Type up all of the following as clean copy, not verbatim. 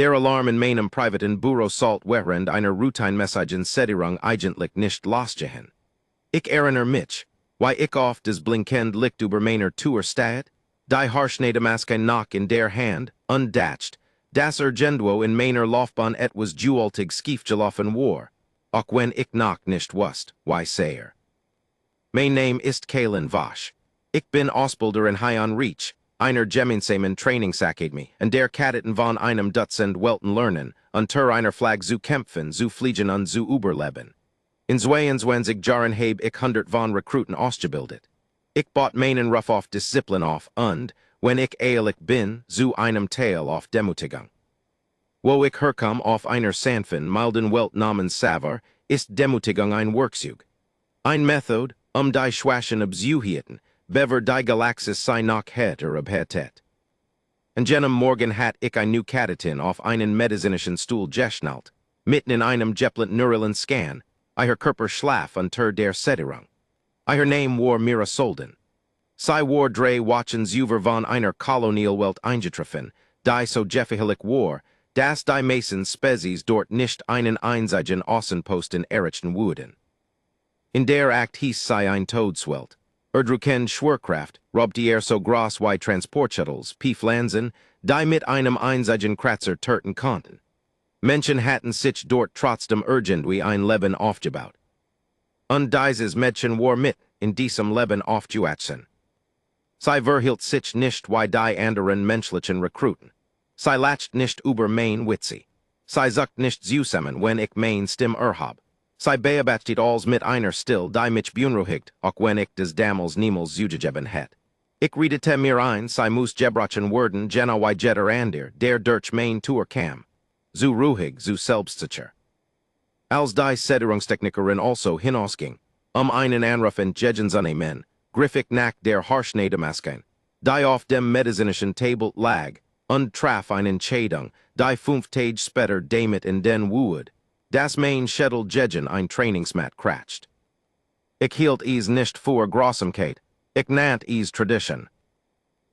Der Alarm in meinem privaten Büro salt während einer Routine-Messagen Sättigung eigentlich nicht losgehen. Ich erinnere mich, why ich oft des blinkend Licht über meiner Tour stad, die Haarschneidemaske noch in der Hand, undatscht, das Urgenduo in meiner Laufbahn etwas gewaltig schiefgelaufen war, auch wenn ich noch nicht wusste, why sayer. Mein Name ist Kalen Vosch. Ich bin Ausbilder in High Reach, einer gemeinsamen Trainingsakademie, und der Kadeten von einem Dutzend Welten lernen, unter einer Flag zu kämpfen, zu fliegen und zu überleben. In 22 Jahren habe ich 100 von Rekruten ausgebildet. Ich baut meinen Ruf auf Disziplin auf und, wenn ich ehrlich bin, zu einem Teil auf Demutigung. Wo ich herkomme auf einer sanften, milden Welt namens Savar, ist Demutigung ein Werkzeug. Ein Method, die Schwachen abzuhieten, bever die Galaxies sei noch heter abhetet. An jenem Morgen hat ich ein new Kadeten auf einen medizinischen Stuhl geschnallt, mitten in einem Jepplet neuralen Scan, ihr Körper schlaf unter der Sättigung. Ihr Name war Mira Solden. Sie war drei Wochen über von einer Kolonialwelt eingetroffen, die so jeffihelig war, dass die meisten Spezies dort nicht einen einzigen Außenposten errichten würden. In der Akt hieß sie ein Todswelt. Erdruken Schwerkraft, robt die so groß wie Transportshuttles, Pflanzen, die mit einem einzigen Kratzer töten konnten. Menschen hatten sich dort trotzdem irgendwie ein Leben aufgebaut. Und dieses Mädchen war mit in diesem Leben aufgewachsen. Sie verhielt sich nicht wie die anderen menschlichen Rekruten. Sie lacht nicht über mein Witze. Sie sagt nicht zusammen, wenn ich mein Stimm erhab. Sie beobachtet alles mit einer Still, die mich beunruhigt, auch wenn ich des Damals niemals zugegeben hätt. Ich redete mir ein, sie muss gebrachen werden, genau wie jeder ander, der durch mein Tour kam. So ruhig, so selbstsicher. Als die Sättigungstechnikerin also hinausging, einen Anruf entgegenzunehmen, griff ich nach der Haarschneidemasken, die auf dem medizinischen Table lag, und traf eine Entscheidung, die 5 Tage später damit in den Wood, das mein Schädel gegen ein Trainingsmat kratscht. Ich hielt es nicht für Grausamkeit, ich nannt es Tradition.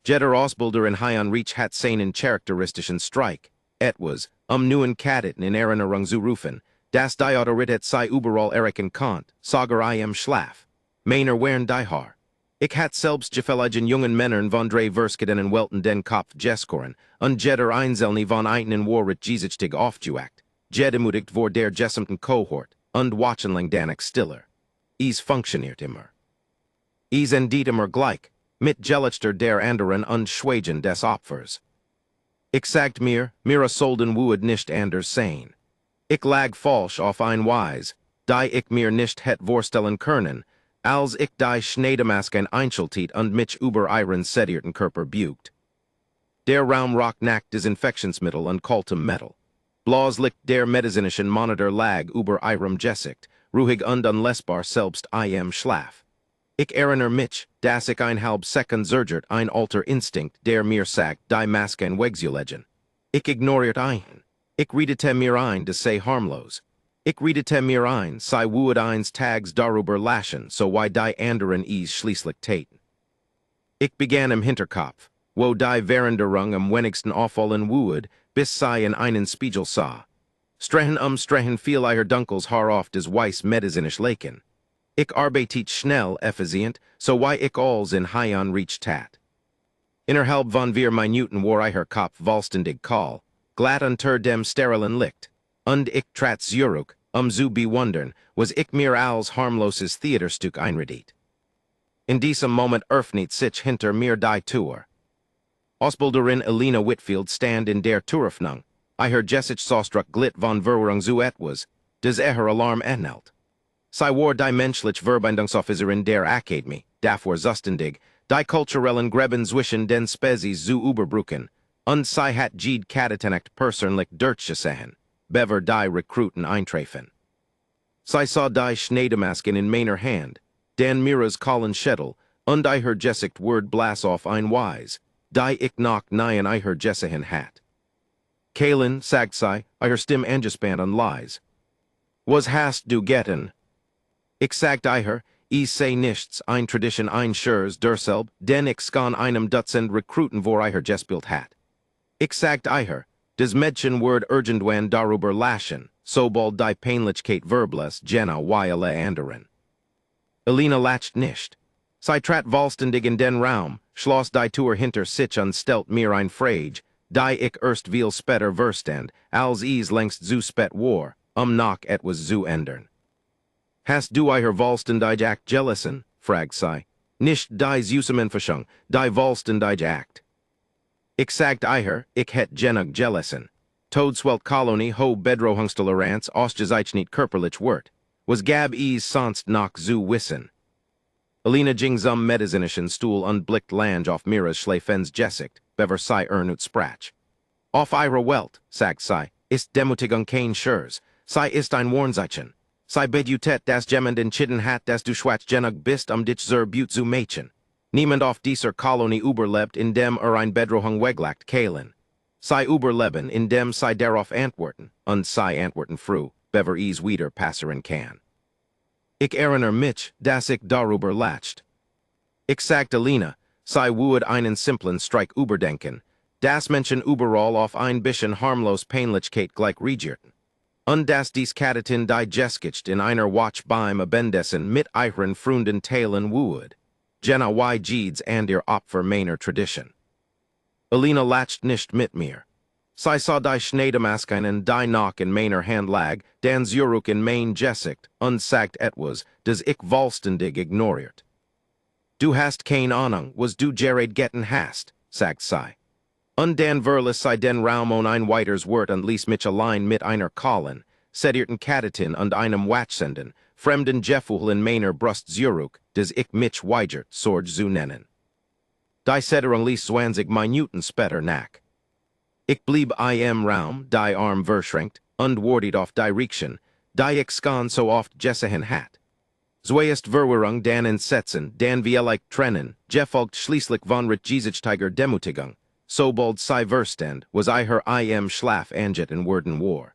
Jeder Ausbilder in High Reach hat seinen charakteristischen Streik, etwas, neuen Kadeten in Erinnerung zu rufen, das die Autorität sei überall erkennen konnt, sogar im Schlaf. Meiner wären die Haar. Ich hat selbst gefälligen jungen Männern von drei Verskeden Welten den Kopf geskoren, und jeder einzelne von einen Warrit gesichtig aufgewacht, gedemutigt vor der gesamten Kohort, und wachenlang danig stiller. Es funktioniert immer. Es indeed immer gleich, mit Gelichter der anderen und Schweigen des Opfers. Ich sagt mir, Mira Solden would nicht anders sein. Ich lag falsch auf ein Weise, die ich mir nicht het vorstellen können, als ich die Schneidemasken einschaltet und mich über ihren sedierten Körper bugt. Der Raum roch nach Desinfektionsmittel und kaltem Metal. Blaues Licht der medizinischen Monitor lag über ihrem Gesicht, ruhig und unlesbar selbst im Schlaf. Ich erinnere mich, dass ich ein halb Sekund zögert ein alter Instinkt, der mir sagt, die Masken wegzulegen. Ich ignoriert ein. Ich redete mir ein, das sei harmlos. Ich redete mir ein, sei would eins Tags darüber lachen, so wie die anderen es schließlich täten. Ich begann im Hinterkopf, wo die Veränderung am wenigsten auffallen would, bis sei in einen Spiegel sah. Strechen fiel ihr Dunkels Haar auf des weiß medizinisch Leken. Ich arbeitet schnell, effizient, so wie ich alls in High Reach tat. Innerhalb von wir Minuten war ihr Kopf vollständig kahl, glatt unter dem sterilen Licht, und ich trat zurück, zu bewundern, was ich mir als harmloses Theaterstück einredet. In diesem Moment öffnet sich hinter mir die Tür. Ausbilderin Elena Whitfield stand in der Türöffnung, ihr Gesicht saustruck glitt von Verwirrung zu etwas, des Alarm ähnelt. Sie war die menschliche Verbindungsofficerin der Akademie, davor zuständig, die kulturellen Gräben zwischen den Spezies zu überbrücken, und sie hat jede Kadetenacht persönlich durchgesehen, bever die Rekruten eintreffen. Sie sah die Schneidemasken in meiner Hand, den Miras kahlen Schädel, und ihr Gesicht ward blass auf ein Weise, die ich noch nie in ihr gesehen hat. Kalen, sagt sie, ihr Stimm angespannt und leise. Was hast du getan? Ich sagt ihr, ich sei nichts, ein Tradition einschurs derselb, denn ich skan einem Dutzend Rekruten vor ihr gespielt hat. Ich sagt ihr, des Mädchen word Urgendwan darüber lachen, sobald die Painlichkeit verblas Jenna Wyele anderen. Elena lacht nicht. Sie trat vollständig in den Raum, schloss die Tür hinter sich und stellt mir ein Frage, die ich erst viel später verstand, als es längst zu spät war, noch etwas zu ändern. Hast du ihr vollständig Akt gelassen? Fragt sie. Nicht die Zusammenfassung, die vollständig Akt. Ich sagt ihr, ich het genug gelassen. Toadswelt Kolonie ho Bedrohungstoleranz ostgezeichnet nicht körperlich wird. Was gab es sonst noch zu wissen? Elena ging zum medizinischen Stuhl und blickt lang auf Mira's Schläfens Gesicht, bever sie ut sprach. Auf ihre Welt, sagt sie, ist Demutigung kein Schurz, sie ist ein Warnzeichen. Sie bedutet das jemand entschieden hat, dass du schwach genug bist, dich zur But zu mächen. Niemand auf dieser Kolonie überlebt, indem ein Bedrohung weglagt kehlen. Sie überleben, indem sie darauf antworten, und sie antworten früh, bever es wieder passieren kann. Ich erinnere mich, dass ich darüber lacht. Ich sagte Elena, sie würde einen simplen Streik überdenken, das Menschen überall auf ein bisschen harmlos Peinlichkeit gleich regierten. Und dass dies Katatin die Geskicht in einer Watch beim Abendessen mit ihren Freunden teilen würde. Jenna y Jeeds and ihr Opfer meiner Tradition. Elena lacht nicht mit mir. Sie sah die Schneidemaskinen die noch in meiner Hand lag, den Zurück in mein Gesicht, und sagt etwas, das ich vollständig ignoriert. Du hast keine Ahnung, was du Jared getten hast, sagt sie. Und dann verlas sie den Raum ein weiters Wort und ließ mich allein mit einer Kallen, sedierten Katatin und einem Watchsenden, fremden Gefühl in meiner Brust Zurück, das ich mich weigert, Sorge zu nennen. Die Sederung ließ 20 Minuten später nach. Ich blieb im Raum, die Arm verschränkt, und wartet auf die Reaktion, die ich schon so oft gesehen hat. Zuerst Verwirrung, dann Entsetzen, dann vielleicht Trennen, gefolgt schließlich von Rücksichtstiger Demutigung. Sobald sie verstand, was ihr im Schlaf anget in Worden war.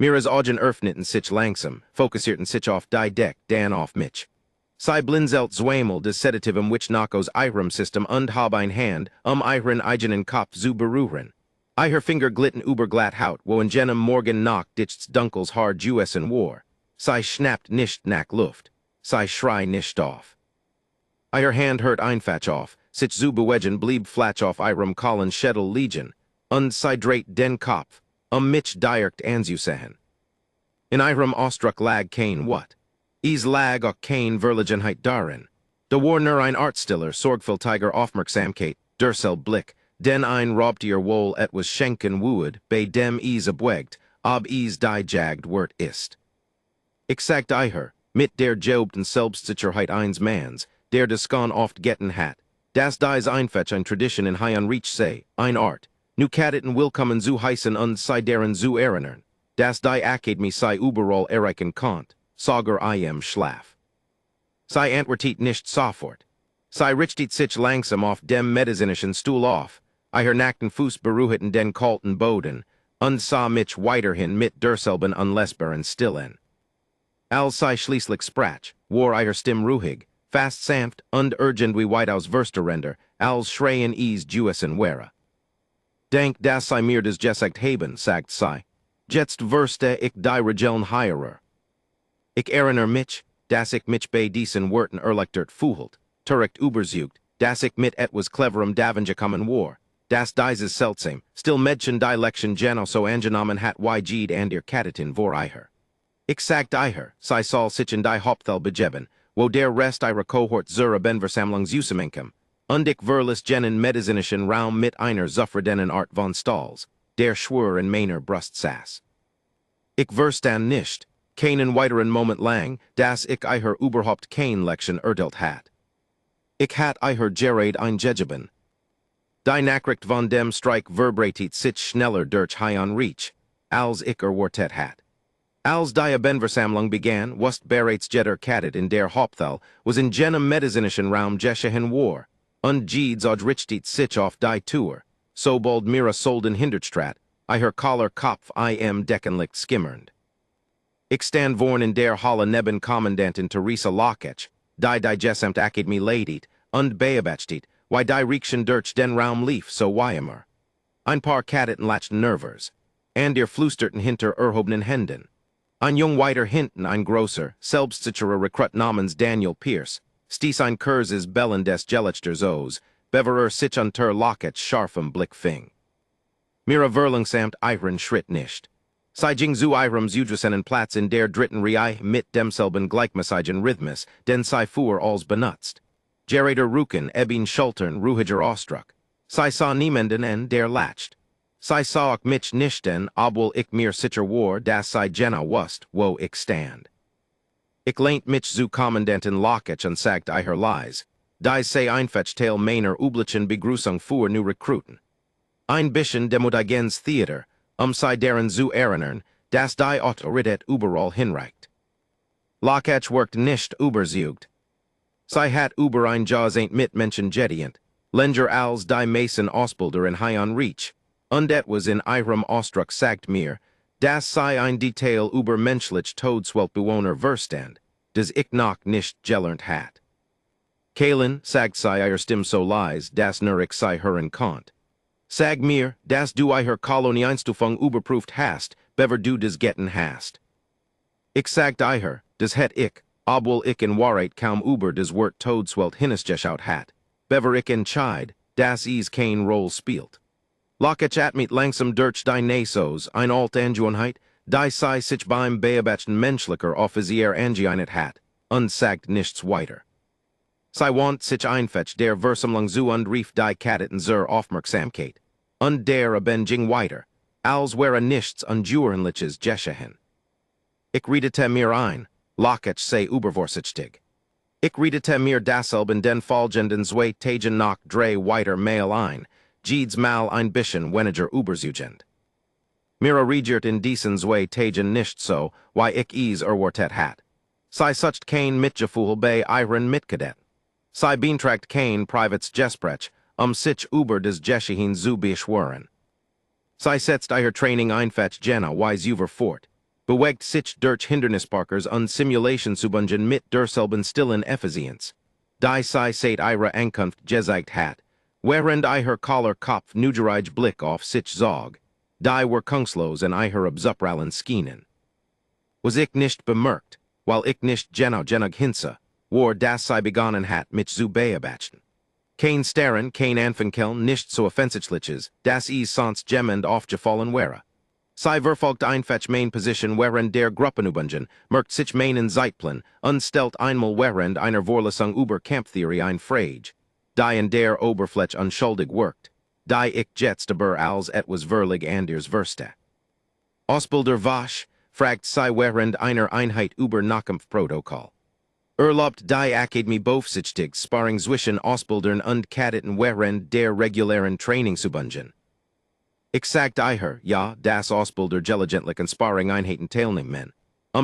Mira's Augen öffneten sich langsam, fokussierten sich auf die Deck, dann auf mich. Sie blinzelt zweimal des Sedativum which noch aus ihrem System und hab ein Hand, ihren eigenen Kopf zu berühren. Ihr Finger glitten über glatt Haut, wo in jenem Morgen noch dichts Dunkels Haar Juessen war. Sie schnappt nicht nach Luft. Sie schrei nicht auf. Ihr Hand hört einfach auf, sich zu bewegen blieb flatsch auf ihrem kahlen Schädel liegen, und sie dreht den Kopf, mich direkt anzusehen. In ihrem Ausdruck lag kein What. Es lag auch kein Verlegenheit darin. Da war nur ein Artstiller sorgfältiger Aufmerksamkeit, der Blick, den ein Raubtier wohl etwas schenken würde, bei dem es abwägt, ob es die jagd wert ist. Ich sagt ihr, mit der Jobten Selbstsicherheit eines Manns, der das Skan oft getten hat, dass dies einfach ein Tradition in Hayan Reach sei, ein Art, nu Kadeten willkommen zu heißen und sei deren zu erinnern, dass die Akademie sei überall erreichen konnt, sogar im Schlaf. Sie antwortet nicht sofort. Sie richtet sich langsam auf dem medizinischen Stuhl auf, ihr nackten Fuß berührten den kalten Boden, und sah mich weiterhin mit derselben unlesbaren Stillen. Als sie schließlich sprach, war ihr Stimme ruhig, fast sanft und urgent wie weitaus Versterender, als schreien es Juessen wäre. Denk, dass sie mir des Gesicht haben, sagt sie. Jetzt verste ich die Regeln heirer. Ich erinnere mich, dass ich mich bei diesen Worten erleichtert fühlt, direkt überzeugt, dass ich mit etwas cleverem davon gekommen war, dass dieses seltsam, still Mädchen die Lection Jano so angenommen hat wie Jeed and ihr Katatin vor ihr. Ich sagt ihr, sie soll sich in die Hauptthal begeben, wo der Rest ihrer Kohort zur Benversammlung zusammenkommen, und ich verlas jenen medizinischen Raum mit einer zufriedenen Art von Stalls, der schwur in meiner Brust saß. Ich verstand nicht, keinen weiteren Moment lang, dass ich ihr überhaupt kein Lection erdealt hat. Ich hat ihr Gerard eingegeben. Die Nachricht von dem Streik verbreitet sich schneller durch Hayan Reach, als ich erwartet hat. Als die Benversammlung begann, was bereits jeder Kadet in der Hauptthal was in jenem medizinischen Raum geschehen war, und Jeeds richtet sich auf die Tour, sobald Mira solden Hindertstrat, ihr Collar Kopf im Deckenlicht skimmernd. Ich stand vorn in der Halle neben Kommandantin Theresa Lockech, die gesamt Akademie leidet, und beobachtet, wie die Reaktion durch den Raum lief so weimer. Ein paar Kadetten lachten Nervers. And ihr Flusterten hinter Erhobenen Händen. Ein jung weiter hinten ein großer, selbstsicherer Rekrut namens Daniel Pierce, stieß ein Kurzes Bellen des Gelichters O's, beverer sich unter Lockets scharfem Blick fing. Mira verlangsamt Ihren Schritt nicht. Sie ging zu ihrem Udressenen Platz in der dritten Reihe mit demselben gleichmäßigen Rhythmus, den sie fuhr als benutzt. Gerader Ruken eben Schultern ruhiger Ausdruck. Sie sah niemanden en der lacht. Sie sah ich mich nicht en, obwohl ich mir sicher war, dass sie genau wusst, wo ich stand. Ich lehnt mich zu Kommandanten Lockich und sagt ihr Leis, die sie einfach Teil meiner üblichen Begrüßung für new Rekruten. Ein bisschen demodigens Theater, sie deren zu erinnern, dass die Autorität überall hinreicht. Lockich worked nicht überzeugt. Sie hat über ein Jaws ain't mitmenschen gedient, Lenger als die Mason Ausbilder in High Reach, und was in ihrem Ausdruck sagt mir, dass sie ein Detail über menschlich Todsweltbewohner verstand, das ich noch nicht gelernt hat. Kalen sagt sie ihr Stimme so leise, dass nur ich sie hören konnt. Sag mir, dass du ihr Kolonie Einstufung überprüft hast, bever du das getten hast. Ich sagt ihr, das het ich, obwohl ich in Wahrheit kaum über das Wort Todswelt hingeschaut hat, bever ich entscheid, dass es kein Roll spielt. Lockich at mit langsam durch die Nasos, ein alt Angewohnheit, die sie sich beim Beobachten menschlicher offizier angeinet hat, und sagt nichts weiter. Sie want sich einfach der Versammlung zu und rief die Kadetten zur Aufmerksamkeit, und der ging weiter, als wäre nichts unjurenliches geschehen. Ich redete mir ein, Lockich sei übervorsichtig. Ich redete mir dasselben den folgenden zwei Tagen nach drei weiter Mail ein, Jeeds mal ein bisschen weniger überzeugend. Mira regiert in diesen zwei Tagen nicht so, why ich es erwartet hat. Sie sucht kein Mitgefühl bei ihren Mitkadetten. Sie beantragt kein privates Gespräch, sich über das Geschehen zu beschwören. Sie setzt ihr Training einfach genau wise überfort, bewegt sich durch Hindernisparkers und Simulationsübungen mit derselben stillen Effizienz, die sie seit ihrer Ankunft gezeigt hat, während ihr Kaller Kopf nugerig Blick auf sich zog, die wirkungslos in ihrer Abzuprallen schienen. Was ich nicht bemerkt, weil ich nicht genug hinse, war dass sie begonnen hat mich zu beobachten. Kein Starren, kein Anfankeln, nicht so offensichtliches, dass es sonst jemand aufgefallen wäre. Sie verfolgt einfach mein Position während der Gruppenübungen, merkt sich meinen Zeitplan, und stellt einmal während einer Vorlesung über Kampftheorie ein Frage, die in der Oberfläche unschuldig wirkt, die ich jetzt aber als etwas verlig anders verste. Ausbilder was, fragt sie während einer Einheit über Nahkampfprotokoll. Erlaubt die Akademie Bofsichtig Sparring zwischen Ausbildern und Kadetten während der regulären Trainingsübungen. Ich sagt ihr, ja, dass Ausbilder gelegentlich an Sparring-Einheiten teilnehmen,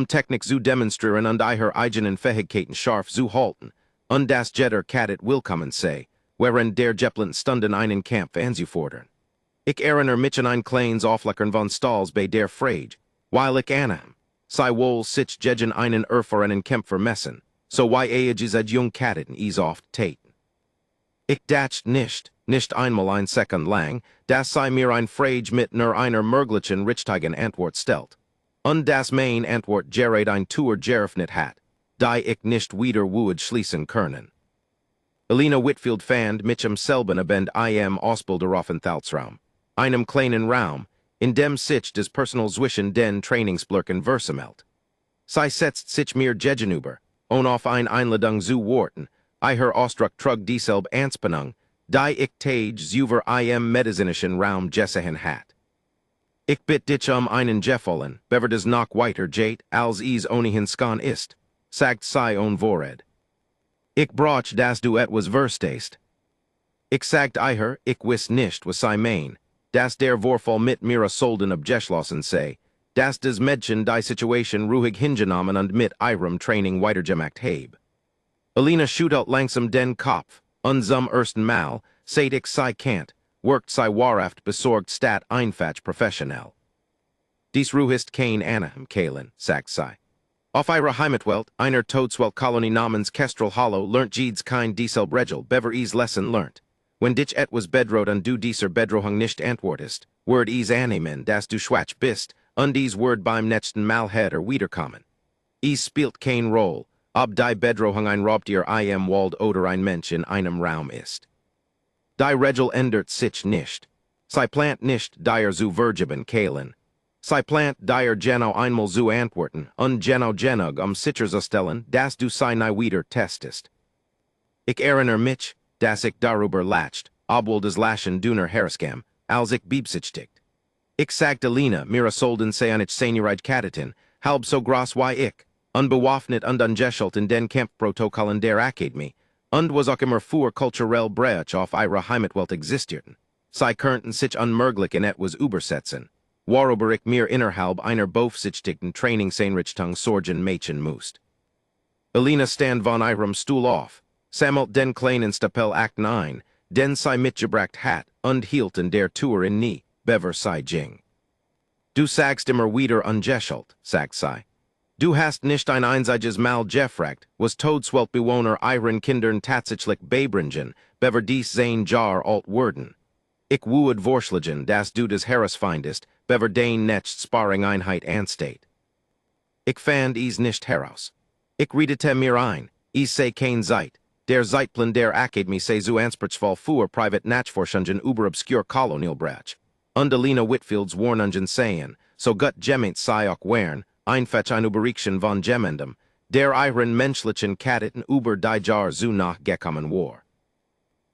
Technik zu demonstrieren und ihre eigenen Fähigkeiten scharf zu halten, und dass jeder Kadet willkommen sei, während der Jepplen Stunden einen Kampf anzufordern. Ich erinnere mich an ein kleines Aufleckern von Stalls bei der Frage, weil ich annahm, sei wohl sich gegen einen erfahrenen Kämpfer messen, so why ages ad jung Kadetten is oft taten. Ich dacht nicht einmal ein Sekund lang, dass sei mir ein Frage mit nur einer möglichen richtigen Antwort stellt, und das mein Antwort gerät ein Tour geröffnet hat, die ich nicht wieder would schließen können. Elena Whitfield fand mich am selben Abend im Ausbilderaufenthaltsraum, einem kleinen Raum, in dem sich des Personal zwischen den Trainingsblöcken versammelt. Sie setzt sich mir gegenüber, und auf ein Einladung zu warten, ihr Ausdruck trug dieselbe Anspannung, die ich tage über im medizinischen Raum gesehen hat. Ich bitt dich einen Gefallen, bever das noch weiter geht, als es ohnehin skan ist, sagt sie Vorred. Ich brauch, dass du etwas verstehst. Ich sagt ihr, ich wiss nicht, was sie mein, dass der Vorfall mit mir solden abgeschlossen sei, dass das Mädchen die Situation ruhig hingenommen und mit ihrem Training weitergemacht heb. Elena schüttelt langsam den Kopf, und zum ersten Mal, seit ich sie kennt, wirkt sie wahrhaft besorgt statt einfach professionell. Dies ruhigst kein Anaheim, Kalen, sagt sie. Auf ihrer Heimatwelt, einer Todswelt-Kolonie namens Kestrel Hollow, lernt jedes kein dieselbe Regel, bever es Lesson lernt. When dich et was bedroht und du dieser Bedrohung nicht antwortest, word is annehmen, das du schwach bist, und dies word beim nächsten Mal hätte wiederkommen. Is spielt kein Roll, ob die Bedrohung ein Raubtier im Wald oder ein Mensch in einem Raum ist. Die Regel ändert sich nicht. Sie plant nicht dir zu vergeben Kalen. Sie plant dir genau einmal zu antworten, und genau genug sicherzustellen, dass du sie nie wieder testest. Ich erinnere mich, dass ich darüber lacht, obwohl das Lachen dünner herskam, als ich beabsichtigt. Ich sagte Lina, mira solden sean ich Seniorkeit halb so groß wie ich, unbewaffnet und ungeschult in den Kampfprotokollen der Akademie, und was auch immer für kulturell Brech auf ihrer Heimatwelt existierten. Sie könnten sich unmöglich in etwas übersetzen, worüber ich mir innerhalb einer beaufsichtigten Trainingseinrichtung sorgen machen musst. Elina stand von ihrem Stuhl auf, sammelt den kleinen Stapel Akten ein, den sie mitgebracht hat, und hielt in der Tür in nie, bever sie ging. Du sagst immer wieder ungeschult, sagt sie. Du hast nicht ein einziges Mal gefragt, was Todsweltbewohner ihren Kindern tatsächlich beibringen, bever dies sein Jar alt worden. Ich would vorschlagen, dass du des Heeres findest, bever den next sparring Einheit ansteht. Ich fand is nicht heraus. Ich redete mir ein, is sei kein Zeit, der Zeitplan der Akademie sei zu anspruchsvoll für private Nachforschungen über obscure Kolonialbrech. Und Alina Whitfields Warnungen seien, so gut gemeint sei auch wären, einfach eine Überreaktion von Gemendem, der ihren menschlichen Kadeten über die Jar zu nachgekommen war.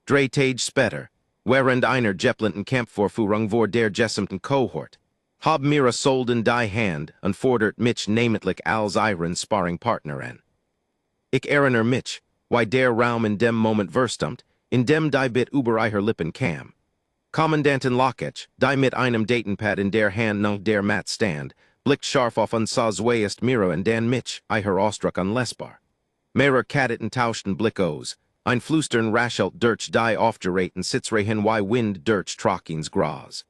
3 Tage später, während einer geplanten Kampfvorführung vor der gesamten Kohort, hab mir solden die Hand und fordert mich namentlich als ihren Sparringpartnerin. Ich erinnere mich, wie der Raum in dem Moment verstummt, in dem die Bit über ihre Lippen kam. Kommandantin Lockech, die mit einem Datenpad in der Hand nach der Mat stand, blickt scharf auf und sah zuerst mir und dann mich, ihrer Ausdruck unlesbar. Mehrer Kadeten tauschten Blick aus, ein Flüstern raschelt durch die aufgeraten Sitzreihen wie Wind durch Trockins Gras.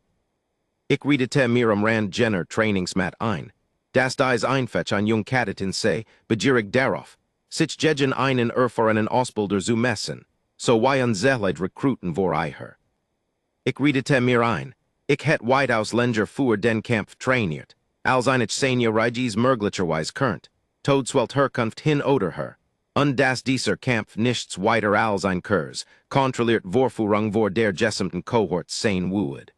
Ich redete mir Rand Jenner Trainingsmat ein, das dies einfach ein jung Kadeten sei, begierig darauf, sich gegen einen erfahrenen Ausbilder zu messen, so wie unzählig Rekruten vor ihr. Ich redete mir ein, ich het Whitehouse-Länder für den Kampf trainiert, als eine Seniorigis möglicherweise könnt, Todswelt Herkunft hin oder her, und dass dieser Kampf nichts weiter als ein Kurs, kontrolliert Vorführung vor der gesamten Kohort sein would.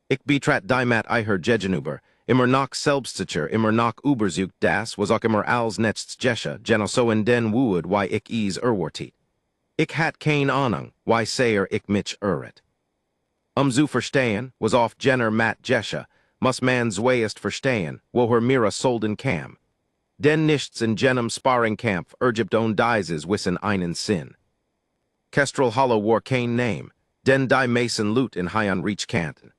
Ich betrat die Mat ihr gegenüber, immer noch selbstsicher, immer noch überzeugt, das was auch immer als netzts Gesche, genau so in den would, wie ich is erwartet. Ich hat keine Ahnung, wie sehr ich mich irret. Zu verstehen, was auf Jenner Mat Gesche, muss man zuerst verstehen, woher mira solden kam. Den nichts in jenem Sparringkampf ergibt und dieses wissen einen Sinn. Kestrel Hollow war kein Name, den die Mason Loot in Hayan Reach kannten.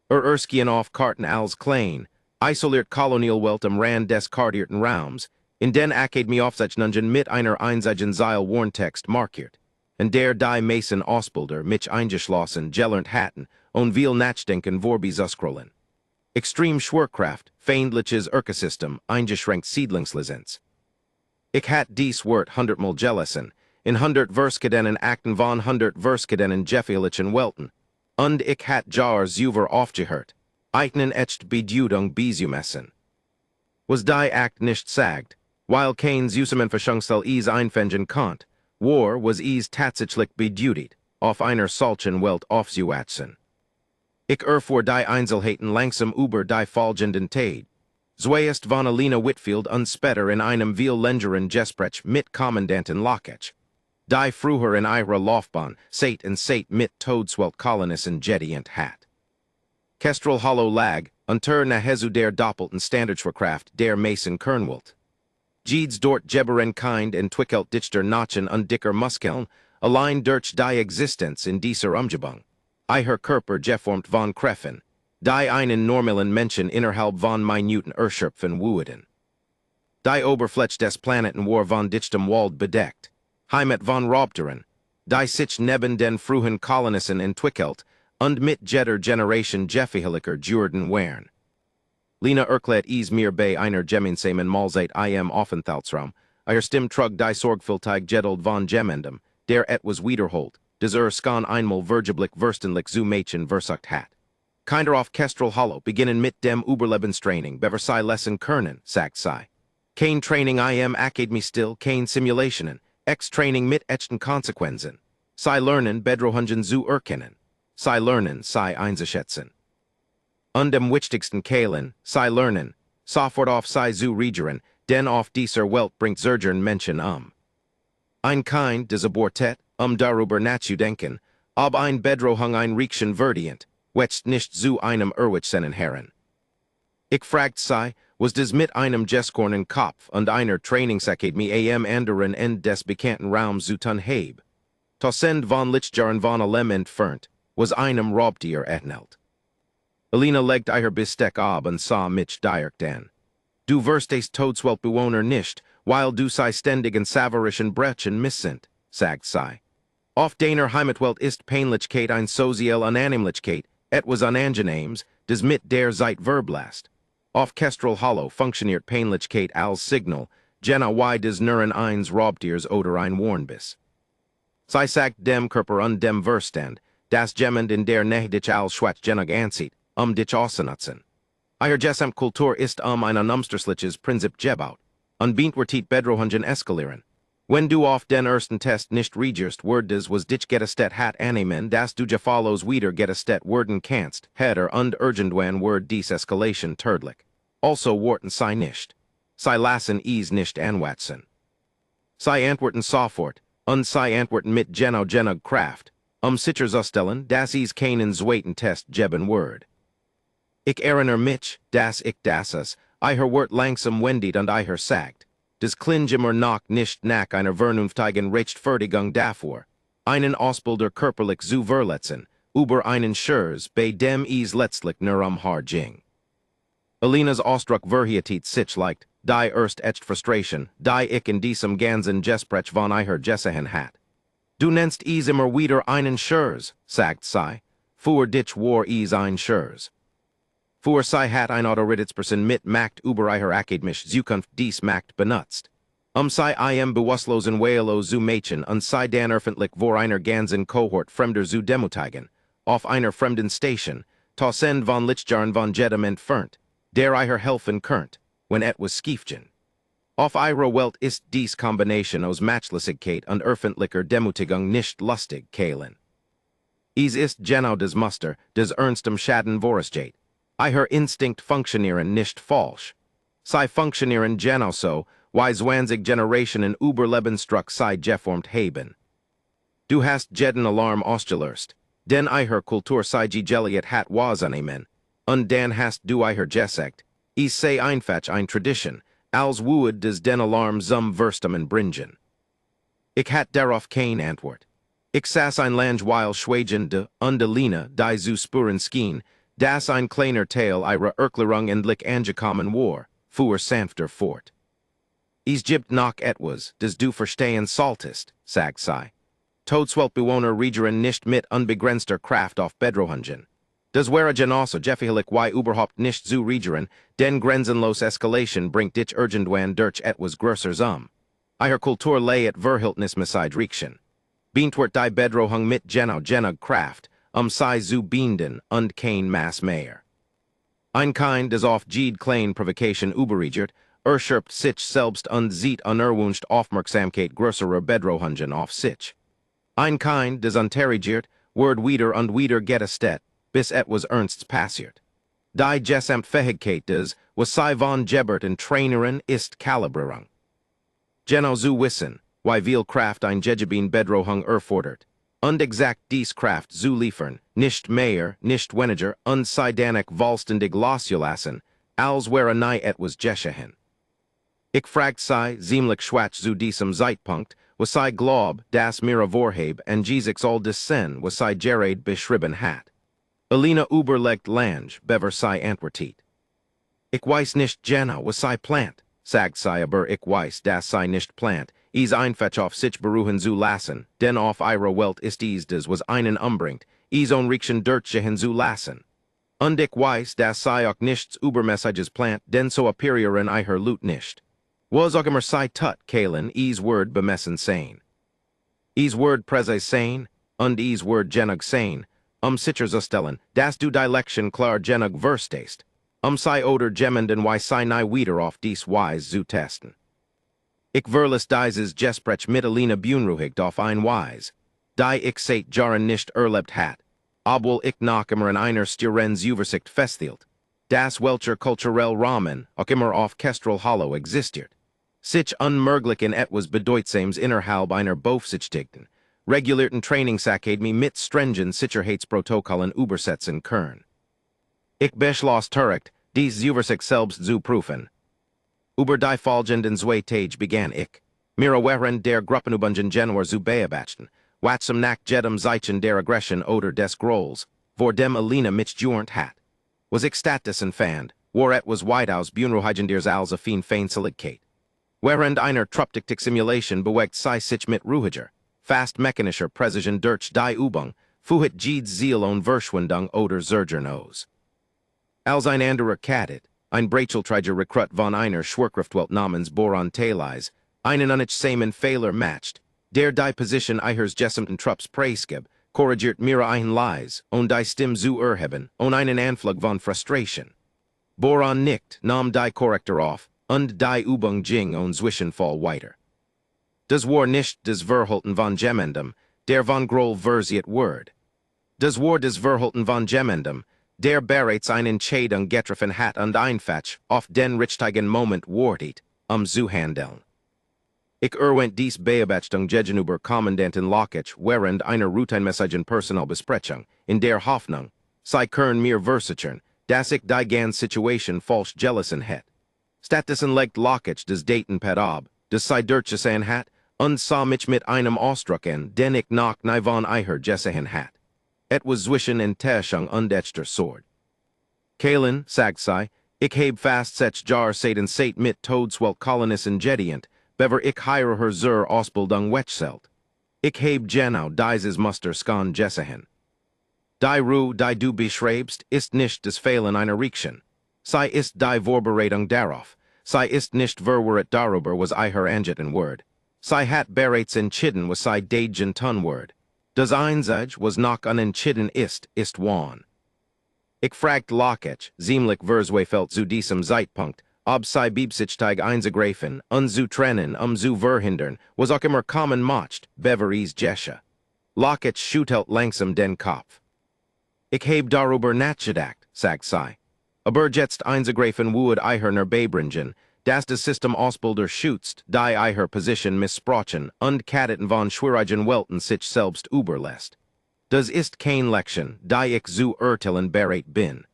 Erskien auf Karten als klein, isoliert Kolonialwelt Rand des kartierten Raums, in den Akademie Aufzeichnungen mit einer einzigen Zeil Warntext markiert, und der die Mason Ausbilder mich eingeschlossen gelernt hatten und viel Nachdenken vorbeizuschrollen. Extreme Schwerkraft, feindliches Ökosystem, eingeschränkt Siedlungslizenz. Ich hat dies Wort 100-mal gelesen, in 100 Verskadenen Akten von 100 Verskadenen Jeffielichen Welten, und ich hat Jars über aufgehört, eignen echt Bedeutung bezumessen. Was die Akt nicht sagt, weil kein Zusammenfassungsstell is einfängen konnt, war was is tatsächlich bedeutet, auf einer solchen Welt aufzuwachsen. Ich erfuhr die Einzelheiten langsam über die folgenden Tage. Zuerst von Alina Whitfield und später in einem viel längeren Gespräch mit Kommandantin Lockech. Die früher in ihrer Laufbahn seit mit Todswelt Kolonisten gedient hat. Kestrel Hollow lag unter Nahezu der doppelten Standardschwerkraft der Mason Kernwelt. Jeeds dort Geberen kind entwickelt dichter Nachen und dicker Muskeln, allein durch die Existenz in dieser Umgebung. Ihr Körper geformt von Kräften, die einen normalen Menschen innerhalb von minuten Erschöpfen wurden. Die Oberfläche des Planeten war von dichtem Wald bedeckt, Heimat von Raubtieren, die sich neben den frühen Kolonisten entwickelt und mit jeder Generation gefährlicher geworden wären. Lina erklärt is mir bei einer gemeinsamen Mahlzeit im Aufenthaltsraum, ihr Stimm trug die sorgfältig Geduld von Gemendem, der etwas wiederholt, des skan einmal vergeblich verständig zu Mädchen versucht hat. Kinder auf Kestrel Hollow beginnen mit dem Überlebenstraining, bever sei Lesson Kernen, sagt sei. Kein Training im Academy still, kein Simulationen, Training mit echten Konsequenzen. Sei lernen bedrohungen zu erkennen. Sei lernen, sei einzuschätzen. Und dem wichtigsten Kalen, sei lernen, sofort auf sei zu regieren, denn auf dieser Welt bringt Zergern Menschen Ein kind des Abortet, darüber nachzudenken, ob ein Bedrohung ein Riekchen verdient, wetzt nicht zu einem Erwitschenen Herren. Ich fragt sei, was des mit einem Jeskornen Kopf und einer Trainingsakademie am anderen Ende des bekannten Raums zu tun heb. Tausend von Lichtjahren von allem entfernt, was einem Raubtier etnelt. Alina legt ihr Besteck ab und sah mich direkt an. Du wirst des Todsweltbewohner nicht, weil du sei ständig in savarischen Brechen missint, sagt sei. Auf deiner Heimatwelt ist Peinlichkeit ein Sozial Unannehmlichkeit, etwas Unangenehmes, des mit der Zeit verblasst. Auf Kestrel Hollow funktioniert Peinlichkeit als Signal, Jenna y des Nuren eins Raubtiers oder ein Warnbiss. Sei sagt dem Körper und dem Verstand, das Jemand in der Nähe dich als Schwach Jennig ansieht, dich auszunutzen. Ihr gesamt Kultur ist ein unumstößliches Prinzip gebaut, und beantwortet Bedrohungen eskalieren. Wenn du auf den ersten Test nicht reagierst, des was dich getestet hat annehmen, dass du follows wieder getestet werden kannst, header und irgendwann dies Escalation tödlich. Also worten sei nicht. Sei lassen nicht anwatzen. Sei antworten sofort, und sei antworten mit genug Kraft, sicherzustellen, dass keinen zweiten Test geben wird. Ich erinnere mich, dass ich das ihr Wort langsam wendet und ihr sagt, des Klingimmer noch nicht nach einer vernünftigen Rechtfertigung davor, einen Ausbilder körperlich zu verletzen, über einen Schurz, bei dem letztlich nur Haar ging. Alina's Ausdruck verhietet sich leicht, die erst echt Frustration, die ich in diesem ganzen Gespräch von ihr gesehen hat. Du nennst immer wieder einen Schurz, sagt sie, für dich war ein Schurz. Für sei hat ein Autoritätsperson mit Macht über ihre akademische Zukunft dies Macht benutzt. Sei bewusstlosen Walo zu Mädchen und sei dann öffentlich vor einer ganzen Kohort Fremder zu demutigen, auf einer fremden Station, tausend von Lichtjahren von jedem entfernt, der ihr helfen könnt, wenn etwas schiefgehen. Auf ihrer Welt ist dies Kombination aus Matchlosigkeit und öffentlicher Demutigung nicht lustig, Kalen. Ist genau des Muster, des ernstem Schaden vorusgeht. Ihr Instinkt funktionieren nicht falsch. Sie funktionieren genau so, wie 20 Generationen Überlebensdruck sei geformt haben. Du hast jeden Alarm ausgelöst, denn ihr Kultur sei gegeliet hat was annehmen, und dann hast du ihr gesagt, sei einfach ein Tradition, als would des den Alarm zum Verstamen bringen. Ich hat darauf kein Antwort. Ich saß ein Lange weil schweigende und Alina, die zu spuren schien, das ein kleiner Teil ihrer Erklärung endlich angekommen war, fuhr sanfter fort. Gibt noch etwas, des du verstehen solltest, sagt sie. Todsweltbewohner regieren nicht mit unbegrenzter Kraft auf Bedrohungen. Das wäre genauso gefährlich wie überhaupt nicht zu regieren, denn grenzenlos Escalation bringt dich irgendwann durch etwas Größeres Ihr Kultur leiht Verhältnismäßig Riekchen. Beantwort die Bedrohung mit genug Kraft, sei zu binden und kein Maß mehr. Ein Kind, des auf jede kleine Provokation überregiert, erschöpft sich selbst und sieht unerwünscht Aufmerksamkeit größerer Bedrohungen auf sich. Ein Kind, des unterregiert, wird wieder und wieder getestet, bis etwas Ernsts passiert. Die gesamt Fähigkeit des, was sei von Gebert Trainerin ist Kalibrierung. Genau zu wissen, wie viel Kraft ein Jejebin Bedrohung erfordert. Und exakt dies Kraft zu liefern, nicht mehr, nicht weniger, und sei danig vollständig loszulassen, als wäre nie etwas geschehen. Ich fragt sei ziemlich schwach zu diesem Zeitpunkt, was sei glaub, das mir vorhab, und Jesus all des Sinn, was sei Gerard beschrieben hat. Alina überlegt lange, bever sei antwortet. Ich weiß nicht genau, was sei plant, sagt sei aber ich weiß, das sei nicht plant, einfach auf sich beruhen zu lassen, denn auf ihrer Welt ist des, was einen umbringt, unrichten Dirtchen zu lassen. Und ich weiß, dass sei auch nichts Übermäßiges plant, denn so appearieren ihr Lut nicht. Was auch immer sei tut, Kalen, Word bemessen sein. Word prese sein, und ease word genug sane, sichers ustellen, das du dilection klar genug verstehst, sei oder gemenden wie sei nie wieder auf dies wise zu testen. Ich verlis dieses Gespräch mit Alina beunruhigt auf ein Weise, die ich seit Jahren nicht erlebt hat, obwohl ich noch immer in einer Stierens Übersicht festhielt, das welcher kulturell Rahmen auch immer auf Kestrel Hollow existiert. Sich unmöglich in etwas bedeutsames innerhalb einer Bofsichtigten, regulierten Trainingsakademie mit strengen Sicherheitsprotokollen übersetzen können. Ich beschloss direkt, dies Übersicht selbst zu prüfen. Über die folgenden zwei Tage begann ich, mir während der Gruppenübungen Januar zu beobachten, was zum nach jedem Zeichen der Aggression oder des Grolls, vor dem Alina mich gewarnt hat. Was ich stattdessen fand, war etwas weitaus beunruhigenderes als eine Feindseligkeit. Während einer Truptiktik-Simulation bewegt sich mit ruhiger, fast mechanischer Präzision durch die Übung, fuhit jedes Ziel und Verschwendung oder Zergernos. Als ein anderer Kadett, ein Brachelträger Rekrut von einer Schwerkraftwelt namens Boron Thalys, einen unsamen Fehler matcht, der die Position ihres gesamten Trupps preisgib, korrigiert mir ein Leis, und die Stimme zu erheben, und einen Anflug von Frustration. Boron nickt, nahm die Korrektor auf, und die Übung ging und Zwischenfall weiter. Das war nicht des Verhalten von Gemendum, der von Groll versiert word. Das war des Verhalten von Gemendum, der bereits eine Entscheidung getroffen hat und einfach auf den richtigen Moment wartet, zu handeln. Ich erwähnt dies Beobachtung gegenüber Kommandantin Lockich während einer Routine-Messagen Personalbesprechung, in der Hoffnung, sie können mir versichern, dass ich die ganze Situation falsch gelassen hat. Stattdessen legt Lockich des Datenpad ab, des sie durchgesehen hat, und sah mich mit einem Ausdruck an, den ich noch nie von ihr gesehen hat. Etwas zwischen Enttäuschung und echter Sword. Kalen, sagt sie, ich heb fast sech jar Satan seit mit Toadswell Kolonissen Jedient, bever ich heire her zur Ausbildung wechselt. Ich heb genau dieses Muster skan gesehen. Die Ruhe, die du beschreibst, ist nicht des Fehlen einer Riekchen. Sie ist die Vorbereitung darauf. Sie ist nicht verwirrt darüber, was ihr angeten word. Sie hat bereits entschieden, was sie dagen tun word. Das Einzige, was noch unentschieden ist wan. Ich fragt Lockich, ziemlich verzweifelt zu diesem Zeitpunkt, ob sie Biebsichtig einzugreifen, zu trennen, zu verhindern, was auch immer kommen macht, beveries Jesche. Lockich schüttelt langsam den Kopf. Ich heb darüber nachgedacht, sagt sie. Aber jetzt einzugreifen würde ihr nur beibringen, dass das System Ausbilder schützt, die ihr Position missbrauchen und Kadeten von schwierigen Welten sich selbst überlässt. Das ist kein Lektion, die ich zu urteilen bereit bin.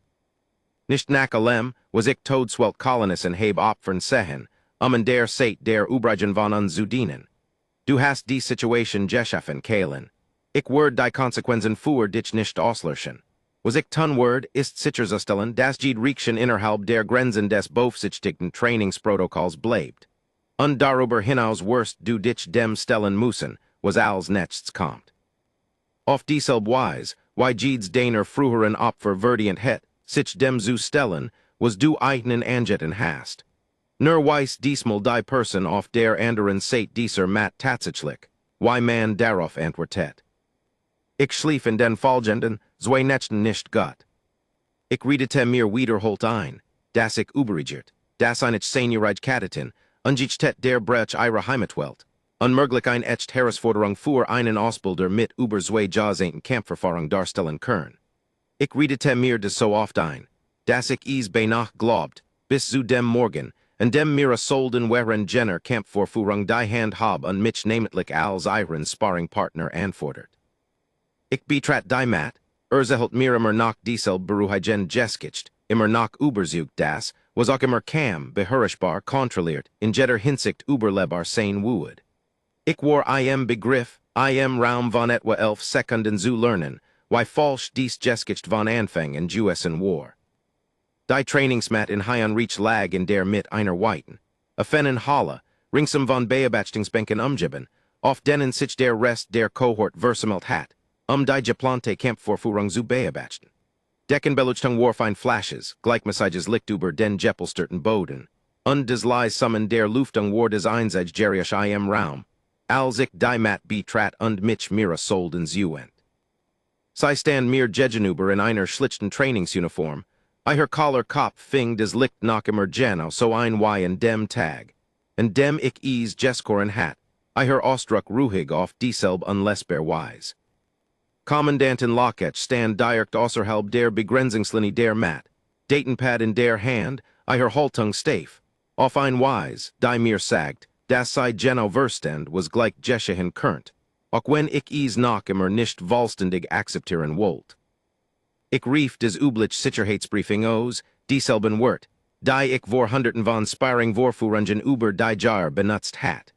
Nicht nach allem, was ich Toadswelt Kolonissen heb opfern sehen, in der Zeit der Übrigen von uns zu dienen. Du hast die Situation geschaffen, Kalen. Ich werde die Konsequenzen für dich nicht auslöschen. Was ich tun werde, ist sicherzustellen, dass jede Riekchen innerhalb der Grenzen des Bofsichtigten Trainingsprotokolls bleibt. Und darüber hinaus wirst du dich dem stellen müssen, was als nächstes kommt. Auf dieselbe Weise, wie jedes deiner früheren Opfer verdient het, sich dem zu stellen, was du eigenen angeten hast. Nur weiss diesmal die Person auf der anderen Seite dieser Matt tatsächlich, wie man darauf antwortet. Ich schlief in den folgenden, zwei Nächten nicht gut. Ich redete mir wiederholt ein, dass ich überregiert, dass eine seniorige Kadetin, ungeachtet der Brech ihrer Heimatwelt, unmöglich ein echt Herausforderung für einen Ausbilder mit über zwei Jahrzehnten Kampferfahrung darstellen können. Ich redete mir das so oft ein, dass ich es beinahe glaubt, bis zu dem Morgen, in dem mir Solden während jener Kampfvorführung die Hand hab und mich namentlich als ihren Sparringpartner anfordert. Ich betrat die Mat, erzählt mir immer noch dieselbe Beruhigen geskicht, immer noch überzeugt das, was auch immer kam, beherrschbar kontrolliert, in jeder Hinsicht überlebbar sein würde. Ich war Begriff, Raum von etwa 11 Sekunden zu lernen, wie falsch dies geskicht von Anfang in Juessen war. Die Trainingsmat in High Reach lag in der mit einer Weiten, a fennen Halle, ringsum von Beobachtungsbänken umgeben, auf denen sich der Rest der Kohort versammelt hat, die geplante Kampfvorführung zu beobachten. Deckenbeleuchtung warf ein Flashes, Gleichmessages Licht über den Geppelsterten Boden, und des Leissammen der Luftung war des Einsage gerisch Raum, als ich die Mat betrat und mich mir Solden zuend. Sie stand mir Jegenuber in einer schlichten Trainingsuniform. I her Collar Kopf fing des Licht nach immer Jano so ein Y in dem Tag. And dem ich ease Jeskoren hat. I her Ostruck ruhig auf dieselb unlesbar wise. Kommandant in Locketch stand direkt außerhalb der Begrenzungslinie der Mat. Datenpad in der Hand, I her Haltung staff. Auf ein Wise, die mir sagt, dass sei Jeno Verstand was gleich Jeschahin Kurnt. Auch wenn ich es noch immer nicht vollständig akzeptieren wollt. Ich rief des üblich Sicherheitsbriefing aus, dieselben Wort, die ich vor Hunderten von Spiring Vorführungen über die Jahr benutzt hat.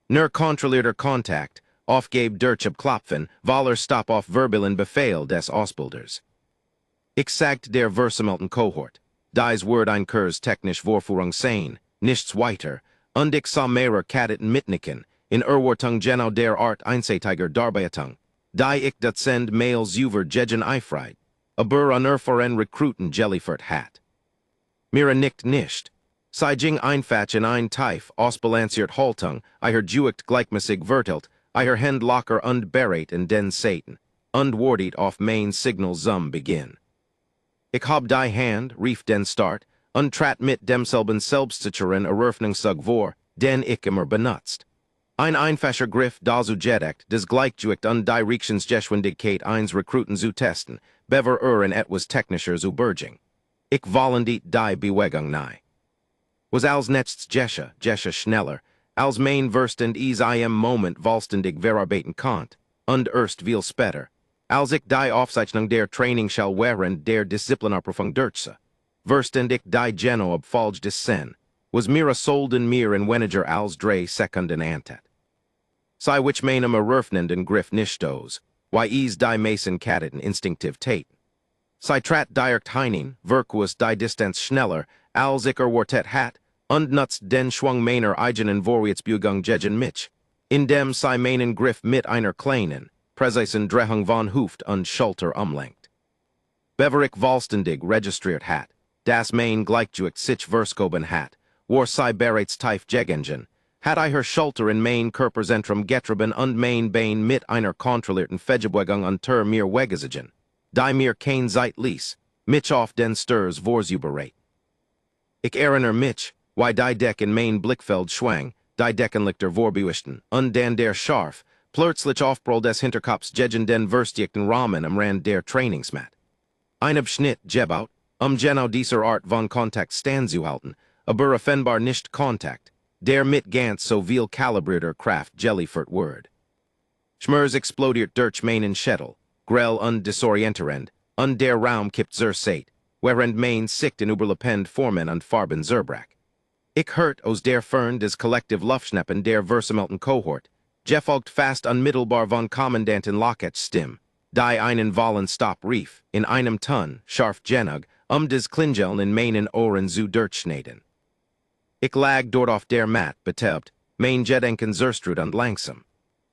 Nur kontrollierter Kontakt, aufgab durch Abklopfen, Waller Stop auf verbalen Befehl des Ausbilders. Ich sagt der versammelten Kohort, dies Wort ein Kurs technisch Vorführung sein, nichts weiter, und ich sah mehrer Kadeten mitnicken, in Erwartung genau der Art einseitiger Darbeitung, die ich dat send Mails über Jegen Eifried, aber an erfahren Rekruten Jellyfurt hat. Mira nickt nicht. Sei Jing Einfatch in ein Teif ausbalanciert Haltung, I her Juicht gleichmäßig vertelt, I her Hand locker und berät in den Satan, und wartet auf main Signal zum Beginn. Ich hab die Hand, rief den Start, und trat mit demselben Selbstsicheren Eröffnungszug vor, den ich immer benutzt. Ein einfacher Griff dazu gedeckt, des Gleichgewicht und Directionsgeschwindigkeit eins Rekruten zu testen, bever in etwas technischer zu berging. Ich vollendiet die Bewegung nahe. Was als netzts Jescha schneller, als main verstand is im Moment vollständig verarbeiten konnt, und erst viel später, als ich die Aufzeichnung der Training shall während der Disziplinarprüfung durchse, verständig die Geno ob falsch des Sen, was mira solden mir in weniger als 3 Sekunden antet. Sei which meinem eröffnend in Griff nicht dos, why is die Mason Kadeten instinktiv Tate. Sei trat direkt heining, virkus die Distanz schneller, als ich Wartet hat, und nutzt den Schwung meiner eigenen Vorwärtsbewegung gegen mich, indem sei meinen Griff mit einer kleinen, präzisen Drehung von Hüft und Schulter umlenkt. Beverik vollständig registriert hat, das mein Gleichgewicht sich verskoben hat, war sei bereits tief gegen, hat I her Schulter in mein Körperzentrum getrieben und mein Bein mit einer kontrollierten Fegebewegung unter mir weggezogen, die mir kein Zeit ließ, mich auf den Stirs vorzubereit. Ich erinnere mich, why die Deck in mein Blickfeld schwang, die Deckenlichter vorbewischten, und den der Scharf, plötzlich aufprall des Hinterkops gegen den verstiegten Rahmen am Rand der Trainingsmat. Ein Abschnitt gebaut, genau dieser Art von Kontakt standzuhalten, aber offenbar nicht Kontakt, der mit ganz so viel kalibrierter Kraft Jellyfurt Word. Schmers explodiert durch meinen Schädel, grell und disorientierend, und der Raum kippt zur Seite, während mein Sicht in überlepend Formen und Farben zerbrach. Ich hört aus der Fern des Kollektiv Luftschneppen der versammelten Kohort, gefolgt fast unmittelbar von Kommandantin Locket's Stimme, die einen Wallen Stop rief, in einem Ton, scharf genug, des Klingeln in meinen Ohren zu durchschneiden. Ich lag dort auf der Mat, betäubt, mein Gedenken zerstrut und langsam.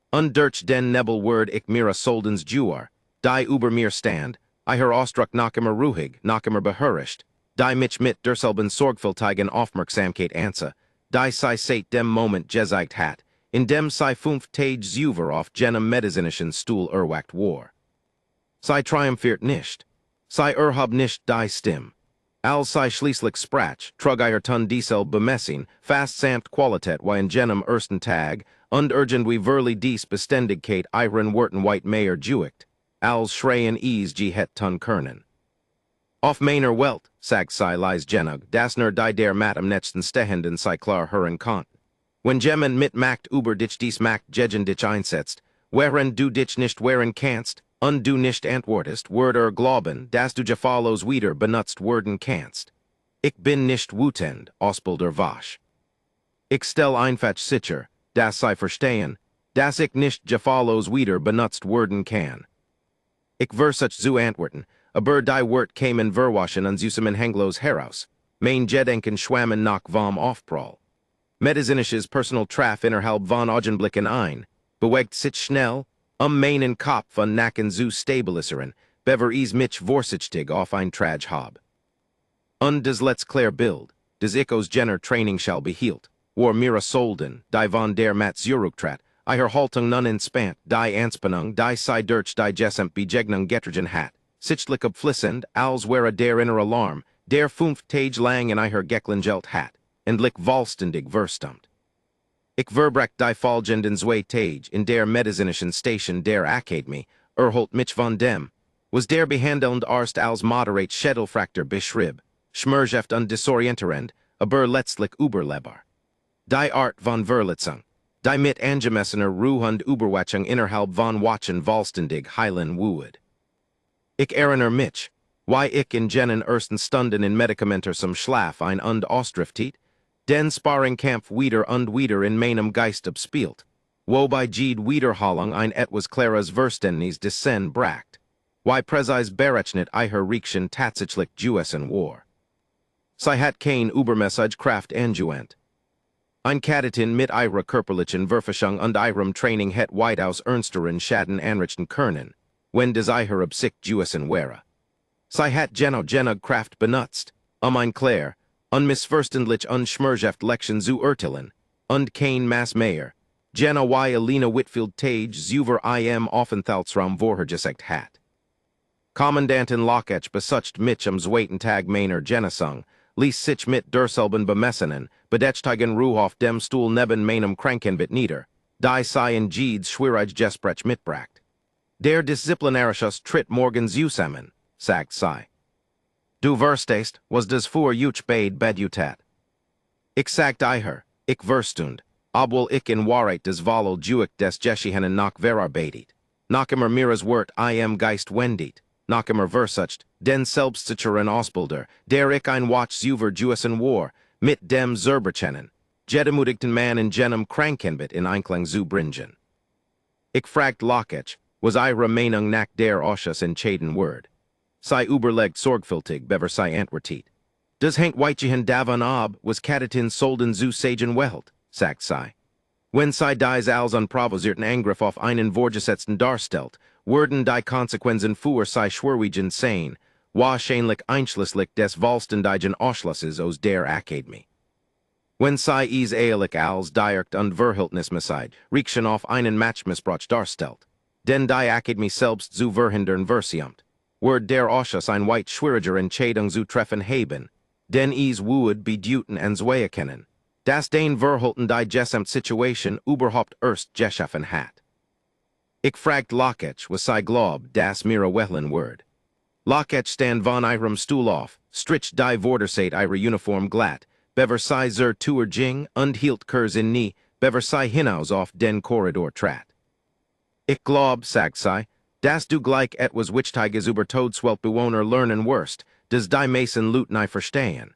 Und durch den Nebelword ich mira soldens Juar, die über mir stand, I her Ausdruck noch immer ruhig, noch immer behörischt, die mich mit derselben sorgfältigen Aufmerksamkeit ansa, die sei seit dem Moment gezeigt hat, in dem sei 5 Tage über auf jenem medizinischen Stuhl erwacht war. Sei triumphiert nicht, sei hab nicht die Stimme, als sei schließlich sprach, trug I her Ton diesel bemessing, fast samt Qualität wie in jenem ersten Tag, und irgendwie verli dies Beständigkeit ihren Worten weit mehr juicht, als schreien es het Ton kernen. Auf meiner Welt, sagt sei leis genug, das nur die der Mat am netzten stehenden sei klar hören konnt. Wenn jemand mit Macht über dich dies Macht gegen dich einsetzt, während du dich nicht wehren kannst, und du nicht antwortest, wird glauben, dass du Jaffalos wieder benutzt werden kannst. Ich bin nicht wütend, Ausbilder wasch. Ich stell einfach sicher, dass sei verstehen, dass ich nicht Jaffalos wieder benutzt werden kann. Ich versach zu antworten, aber die Wort kämen verwaschen und zusammen Henglos heraus, mein Gedenken schwammen nach vom Aufprall. Medizinisches Personal Traf innerhalb von Augenblicken ein, bewegt sich schnell, meinen Kopf von Nacken zu stabilisieren, bever is mich vorsichtig auf ein Trage hab. Und des let's clear Bild, des ich aus Jenner Training shall behielt, war mira solden, die von der Mat zurücktrat, I her haltung nun in spant, die anspanung, die si dirch die jessemp bejegnung getrigen hat, sichtlich ob flissend, als wera der inner alarm, der fünf tage lang in I her geklingelt hat, and lick volstendig verstumt. Ich verbrecht die folgend in zwei tage, in der medizinischen station der academy, holt mich von dem, was der behandelnd arst als moderate schädelfraktur beschrieb, schmerjeft und disorienterend, aber letztlich überlebbar. Die Art von Verletzung, die mit angemessener Ruhe und Überwachung innerhalb von Wachen vollständig heilen would. Ich erinnere mich, why ich in jenen ersten Stunden in Medikamenter zum Schlaf ein und Austriftit, den Sparringkampf wieder und wieder in meinem Geist abspielt, wobei jede Wiederholung ein etwas klares Verständnis dessen bracht, why präzise berechnet I her Riekchen tatsächlich Jewessen war. Sie hat kein Übermessage Kraft angewandt. Ein Katatin mit ihrer körperlichen Verfischung und ihrem Training het weitaus ernsteren Schaden anrichten können, wenn des ihrer Absicht Jewessen wäre. Sie hat genug Kraft benutzt, ein klar, unmissverständlich und schmerzhaft Lection zu urteilen, und kein Mass mehr, wie Alina Whitfield Tage zuver im Aufenthaltsraum vorhergesagt hat. Kommandantin Lockech besucht mich am zweiten Tag meiner Genesung, ließ sich mit derselben bemessenen, bedächtigen Ruhe auf dem Stuhl neben meinem Krankenbett nieder, die sie in Jedes schwierig Gespräch mitbracht. Der Disziplinarisches tritt morgens zusammen, sagt sie. Du verstehst, was das für euch beid bedutat. Ich sagt her, ich verstund, obwohl ich in Wahrheit des Wahl Juic des Jeschihennen nach verarbeitet, nach immer miras Wort Geist wendit, nach immer versucht, den selbstsicheren Ausbilder, der ich ein Watch zuver Jewessen war, mit dem Zerberchennen, jedemutigten Mann in jenem Krankenbett in Einklang zu bringen. Ich fragt Lockech, was ihre Meinung nach der Ausschuss entscheiden Word. Sie überlegt sorgfältig, bever sie antwortet. Das hängt weitgehend davon ab, was Katatin solden zu sagen welt, sagt sie. Wenn sie dies als unprovisierten Angriff auf einen vorgesetzten darstellt, würden die Konsequenzen für sie schwerwiegend sein, wahrscheinlich einschließlich des vollständigen Ausschlusses aus der Akademie. Wenn sie es ehrlich als direkt und Verhältnismäßig Riekchen auf einen Matchmissbrauch darstellt, denn die Akademie selbst zu verhindern versucht, wird der Ausschuss ein weit schwieriger Entscheidung zu treffen haben, denn es would bedeuten und erkennen, dass den Verhalten die Gesamtsituation überhaupt erst geschaffen hat. Ich fragt Lockech, was sie glaubt, dass mir wehlen wird. Lockech stand von ihrem Stuhl auf, strich die Vorderseite ihre Uniform glatt, bever sie zur ging und hielt Kurs in nie, bever sie hinaus auf den Korridor trat. Ich glaub, sagt sie, dass du gleich etwas Wichtiges über Todesweltbewohner lernen wirst, des die Mason Lut nie verstehen.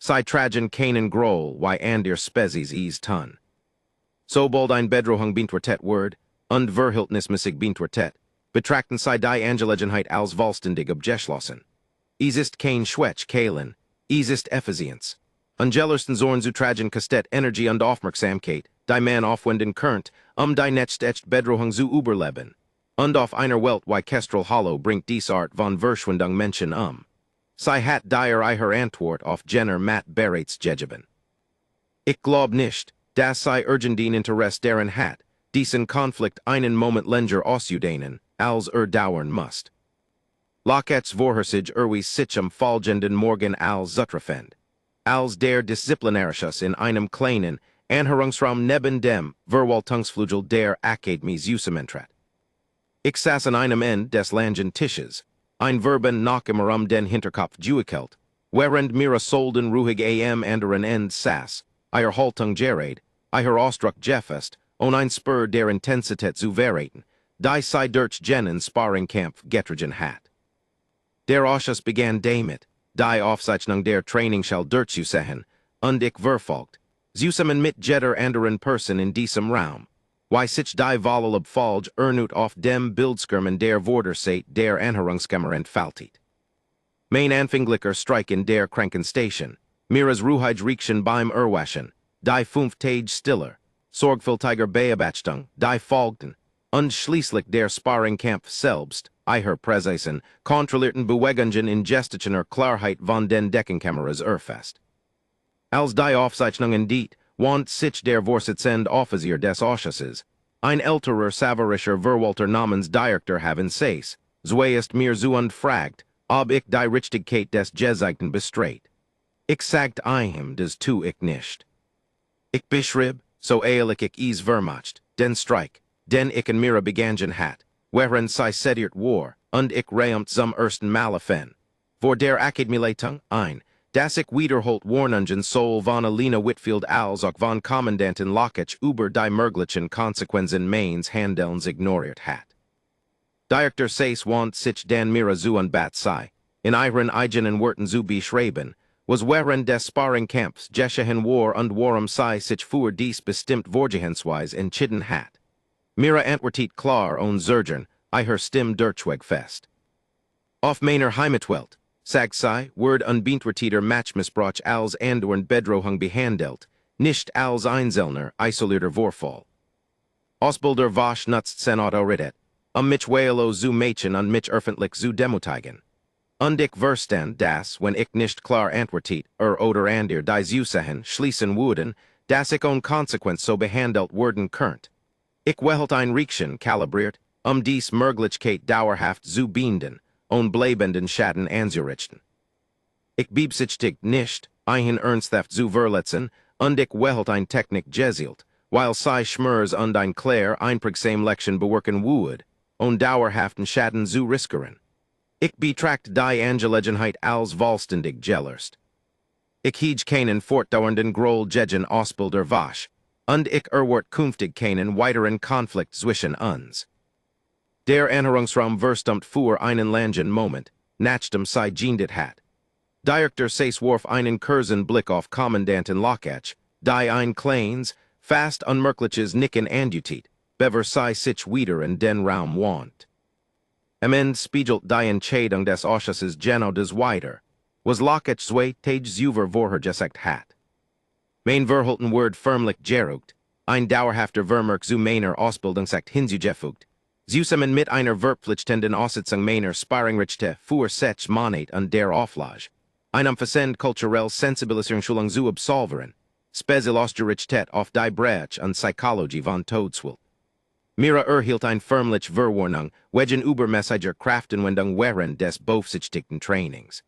Sie tragen keinen Groll, wie an der Spezies es tun. Sobald ein Bedrohung bintwertet word, und verhältnismäßig bintwertet, betrachten sie die Angelegenheit als vollständig abgeschlossen. Es ist kein Schwäch Kehlen, es ist Effizienz. Angelersten Zorn zu tragen kastet Energie und Aufmerksamkeit, die man aufwenden könnt, die next echt Bedrohung zu überleben. Und auf einer Welt wie Kestrel Hollow bringt dies Art von Verschwendung Menschen Sie hat dir ihre Antwort auf Jenner Matt bereits gegeben. Ich glaub nicht, dass sie irgendein Interesse daran hat, diesen Konflikt einen Moment länger auszudehnen, als dauern muss. Lockets Vorhersage sich am folgenden Morgen als zutreffend, als der Disziplinarisches in einem kleinen Anhörungsraum neben dem Verwaltungsflügel der Akademie zusammentrat. Ich saß an einem Ende des langen Tisches, ein Verben nach immer den Hinterkopf gewickelt, während mir solden ruhig am anderen Ende saß, ihr Haltung gerät, ihr Ausdruck gefasst, und ein Spur der Intensität zu verraten, die sie durch jenen Sparringkampf getrigen hat. Der Ausschuss begann damit, die Aufzeichnung der Training shall durchzusehen, und ich verfolgt, zusammen mit jeder anderen Person in diesem Raum, wie sich die Wahl abfolgt ernut auf dem Bildskirmen der Vorderseite der Anhörungskammer entfaltet. Mein anfänglicher Streik in der Krankenstation, miras Ruhige Riekchen beim Erwaschen, die 5 Tage stiller, sorgfältiger Beobachtung, die folgten, und schließlich der Sparringkampf selbst, ihrer Präsenzen, kontrollierten Bewegungen in gestationärer Klarheit von den Deckenkameras erfasst. Als die Aufzeichnungen diet, want sich der Vorsitzende Offizier des Ausschusses, Ein älterer savarischer Verwalter namens Director haben Sace, zweiest mir zu und fragt, ob ich die Richtigkeit des Gezeigten bestreit. Ich sagt ihm des tu ich nicht. Ich beschrieb, so eilig ich is vermacht, den Streik, den ich in Mira begangen hat, während sie sediert war, und ich reimt zum ersten Malefen. Vor der Akademieleitung ein, das ich wiederholt Warnungen soll von Alina Whitfield als auch von Kommandantin Lockich über die möglichen Konsequenzen meines Handelns ignoriert hat. Director Sace want sich den Mira zu und bat sei, in ihren eigenen Worten zu beschreiben, was während des Sparringkampfs Jeschahen war und warum sei sich für dies bestimmt vorgehensweise entschieden hat. Mira antwortet klar und zurgern, ihr Stimme durchweg fest. Auf meiner Heimatwelt, sagt sei, word unbeantworteter Matchmissbrauch als andorn Bedrohung behandelt, nicht als einzelner, isolierter Vorfall. Ausbilder was nutzt senat auredet, mich whalo zu Mädchen und mich öffentlich zu demutigen. Und ich verstand, dass, wenn ich nicht klar antwortet, oder ander die Zusagen schließen würden, dass ich ohne Konsequenz so behandelt werden könnt. Ich wehlt ein Riekchen kalibriert, dies Möglichkeit dauerhaft zu binden, und bleibenden Schaden anzurichten. Ich beabsichtigt nicht, einen ernsthaft zu verletzen, und ich wehlt ein Technik gezielt, weil sei Schmers und ein Claire einprägsam Lection bewerken würde, und dauerhaften Schaden zu riskieren. Ich betracht die Angelegenheit als vollständig gelöst. Ich hieg keinen fortdauernden Groll gegen Ausbilder was, und ich künftig keinen weiteren Konflikt zwischen uns. Der Anhörungsraum verstummt für einen langen Moment, nachdem sie geendet hat. Director Sace warf einen kurzen Blick auf Kommandantin Lockach, die ein kleines, fast unmerkliches Nicken andutit, bever sie sich wieder in den Raum wand. Am Ende spiegelt die Entscheidung des Ausschusses genau des weiter, was Lockach zwei Tage über vorher gesagt hat. Mein verhalten Word förmlich gerugt, ein dauerhafter Vermerk zu meiner Ausbildungsakt hinzugefügt, zusammen mit einer verpflichtenden Aussitzung meiner Sparringrichte für sech Monat und der Auflage, einem Versend kulturell Sensibilisierungsschulung zu absolvieren, speziell ausgerichtet auf die Brech und Psychologie von Todeswill. Mira erhielt ein förmlich Verwarnung wegen übermäßiger Kraftanwendung während des beaufsichtigten Trainings.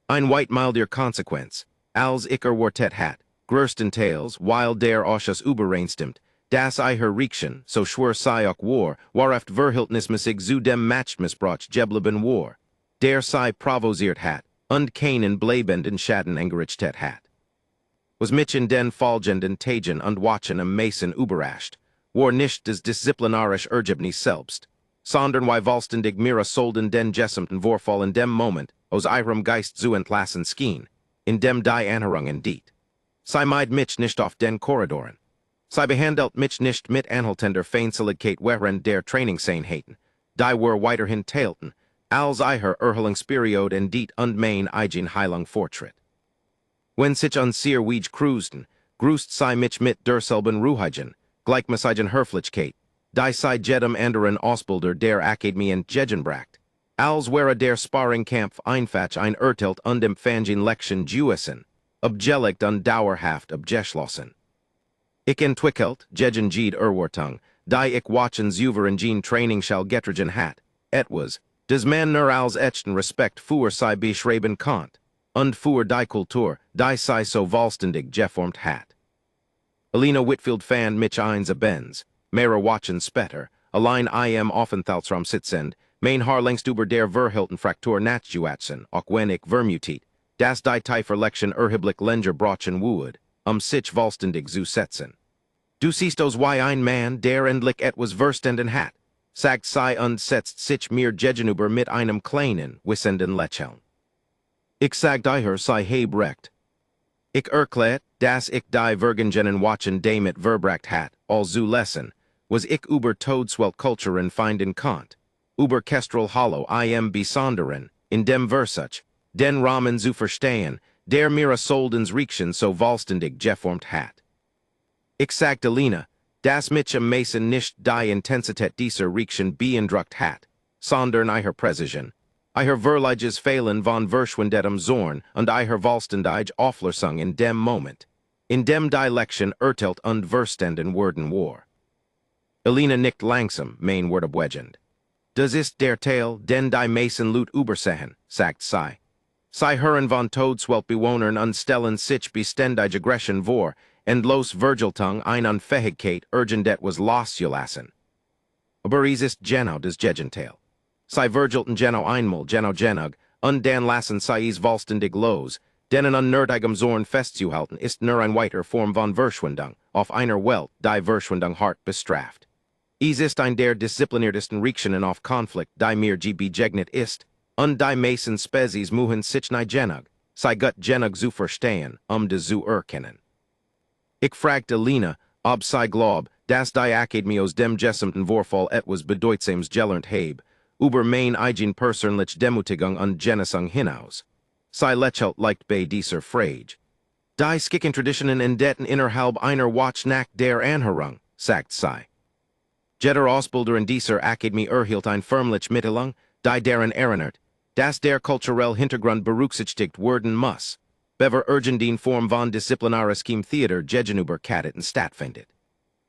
Ein weit milder Konsequenz, als ich erwartet hat, größtenteils, weil der Ausschuss übereinstimmt, dass ihr Riekchen, so schwer sei auch war, wareft verhältnismäßig zu dem Matchmissbrauch geblieben war, der sei provoziert hat, und keinen bleibenden Schaden angerichtet hat. Was mich in den folgenden Tagen und Wochen am meisten überrascht, war nicht das disziplinarische Ergebnis selbst, sondern wie vollständig Mira solden den gesamten Vorfall in dem Moment aus ihrem Geist zu entlassen schien, in dem die Anhörungen diet. Sie meid mich nicht auf den Korridoren. Sie behandelt mich nicht mit anhaltender Feindseligkeit während der Trainingseinheiten, die war weiterhin teilten, als ihr Erholungsperiode in diet und mein eigen Heilung fortschritt. Wenn sich sehr wenig cruisten, grüßt sie mich mit derselben Ruhigen, gleichmäßigen Höflichkeit, die sie jedem anderen Ausbilder der Akademie entgegenbracht, als wäre der Sparringkampf einfach ein Urteilt und empfangen Lection gewesen, obgelegt und dauerhaft abgeschlossen. Ich entwickelt, gegen jede Erwartung, die ich watchen zuweren Gene Training shall getrigen hat, etwas, des man nur als echten Respekt für sie beschreiben konnt, und für die Kultur, die sie so vollständig geformt hat. Alina Whitfield fand mich eins abends, mehre Wochen später, allein im Aufenthaltsraum sitzend, mein Haar längst über der Verhaltenfraktur nachzuatzen, auch wenn ich vermutet, dass die Tieferlection erheblich länger brauchen würde, sich vollständig zu setzen. Du siehst aus wie ein Mann, der endlich etwas verstanden hat, sagt sie und setzt sich mir gegenüber mit einem kleinen, wissenden Lächeln. Ich sagt ihr, sie heb recht. Ich erklärt, dass ich die Vergangenen Wochen damit verbracht hat, als zu lesen, was ich über Todeswelt-Kulturen finden konnt, über Kestrel Hollow im Besonderen, in dem Versuch, den Rahmen zu verstehen, der Mira Soldens Riekchen so vollständig geformt hat. Ich sagt Alina, dass mich am meisten nicht die Intensität dieser Riekchen beeindruckt hat, sondern ihr Präzision, ihr Verliges Fehlen von verschwendetem Zorn und ihr vollständige Auflösung in dem Moment, in dem die Lection urteilt und verstanden worden war. Elena nicht langsam, main word of Wegend. Das ist der Teil, den die Mason Loot Übersehen, sagt sie. Sie hören von Todswelt bewohnern unstellen sich beständig aggression vor, and los Virgiltung ein Unfähigkeit urgendet was loszulassen. Aber es ist genau das Gegenteil. Sie Virgilten genau einmal, genau genug, dan lassen sie vollständig los, denen unnötigem Zorn festzuhalten ist nur ein weiter Form von Verschwendung, auf einer Welt, die Verschwendung hart bestraft. Es ist ein der diszipliniertesten Reaktionen auf Konflikt, die mir begegnet ist, und die meisten Spezies müssen sich nicht genug, sei gut genug zu verstehen, de zu erkennen. Ich fragte Lena, ob sie glaub, dass die Akademie aus dem gesamten Vorfall etwas bedeutsames gelernt habe, über mein eigen persönlich Demutigung und Genesung hinaus. Sie lächelt leicht bei dieser Frage. Die skicken Traditionen entdecken innerhalb einer Watch nach der Anhörung, sagt sie. Jeder Ausbilder in dieser Akademie erhielt ein förmlich Mitteilung, die deren erinnert, dass der kulturelle Hintergrund berücksichtigt werden muss, bever urgendien Form von disziplinaris Theater gegenüber Kadeten stattfindet.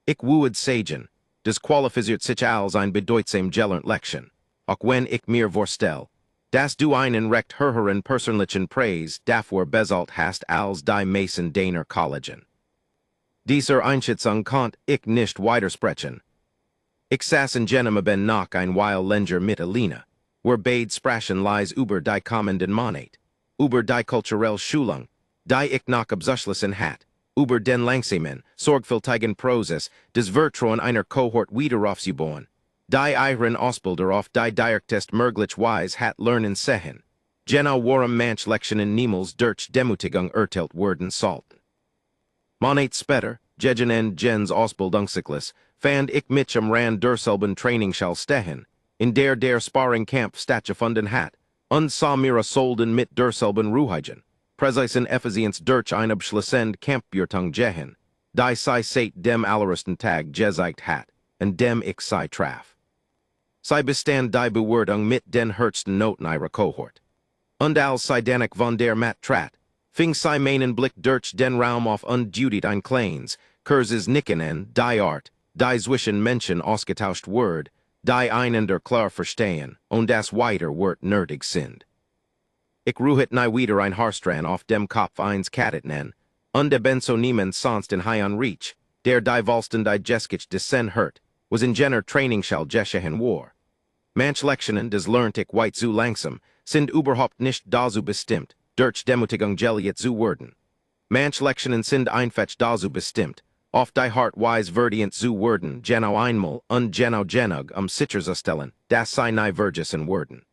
Ich would sagen, das qualifiziert sich als ein bedeutsam gelernt Lection, auch wenn ich mir vorstell, dass du einen recht höheren persönlichen Preis dafür bezahlt hast als die Mason deiner Kollegen. Dieser Einschätzung konnt ich nicht weitersprechen. Ich saß in Genema ben noch ein Weil länger mit Elena, beide sprachen leise über die kommenden Monat, über die kulturelle Schulung, die ich noch abzuschließen hat, über den langsamen, sorgfältigen Prozess des Vertrauen einer Kohort wiederaufzubauen, die ihren Ausbilder auf die direktest möglich Weise hat lernen sehen, genau worum manch Lektionen niemals durch Demutigung urteilt werden sollten. Monat später, gegen en gens Ausbildungszyklus, fand ich mich am Rand derselben Trainingsschule stehen, in der Sparringkampf stattgefunden hat, und sah mir Solden mit derselben Ruhigen, Präsisen Effizienz durch ein abschließend Kampfbürtung gehen, die sie seit dem allerersten Tag gezeigt hat, und dem ich sie traf. Sie bestand die Bewertung mit den höchsten Noten ihrer Kohort. Und als sie danig von der Matt trat, fing sie meinen Blick durch den Raum auf und judit ein kleines, Kurses nicken an, die Art, die zwischen Menschen ausgetauscht Word, die einander klar verstehen, und das weiter wird nerdig sind. Ich ruhet nie wieder ein Haarstrang auf dem Kopf eins Kadeten an, und ben so niemand sonst in High on Reach, der die vollständig Jeskich descend hört, was in jener Trainingsschule geschehen war. Manch Lektionen des lernt ich weit zu langsam, sind überhaupt nicht dazu bestimmt, durch Demutigung geliert zu werden. Manch Lektionen sind einfach dazu bestimmt, auf die Hartweise verdient zu werden, genau einmal und genau genug sicherzustellen, dass sie nie vergessen werden.